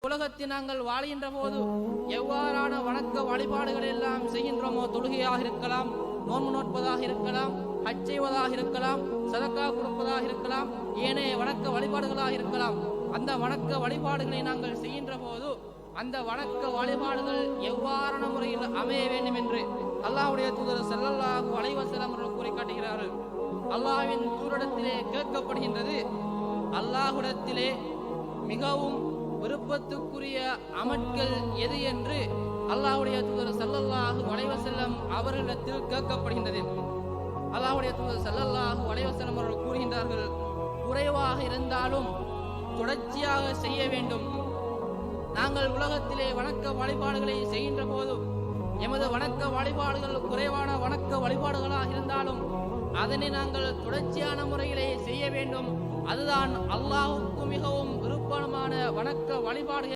உலகத்தில் நாங்கள் வாழ்கின்ற போது எவ்வாறான வணக்க வழிபாடுகள் எல்லாம் செய்கின்றோமோ, தொழுகையாக இருக்கலாம், நோன்பு நோட்பதாக இருக்கலாம், ஹஜ் செய்வதாக இருக்கலாம், சதக்கா கொடுப்பதாக இருக்கலாம், ஏனைய வணக்க வழிபாடுகளாக இருக்கலாம். அந்த வணக்க வழிபாடுகளை நாங்கள் செய்கின்ற போது அந்த வணக்க வழிபாடுகள் எவ்வாறான முறையில் அமைய வேண்டும் என்று அல்லாஹ்வுடைய தூதர் ஸல்லல்லாஹு அலைஹி வஸல்லம் அவர்கள் கூறி காட்டுகிறார்கள். அல்லாஹ்வின் தூதரிடத்திலே கேட்கப்படுகின்றது, அல்லாஹ்விடத்திலே மிகவும் விருப்பத்துக்குரிய அமல்கள் எது என்று அல்லாஹ்வுடைய தூதர் ஸல்லல்லாஹு அலைஹி வஸல்லம் அவர்களிடத்தில் கேட்கப்படுகின்றது. அல்லாஹ்வுடைய தூதர் ஸல்லல்லாஹு அலைஹி வஸல்லம் அவர்கள் கூறுகின்றார்கள், குறைவாக இருந்தாலும் தொடர்ச்சியாக செய்ய வேண்டும். நாங்கள் உலகத்திலே வணக்க வழிபாடுகளை செய்கின்ற போது எமது வணக்க வழிபாடுகள் குறைவான வணக்க வழிபாடுகளாக இருந்தாலும் அதனை நாங்கள் தொடர்ச்சியான முறையிலே செய்ய வேண்டும். அதுதான் அல்லாஹ்வுக்கு மிகவும் விருப்பமான வணக்க வழிபாடு.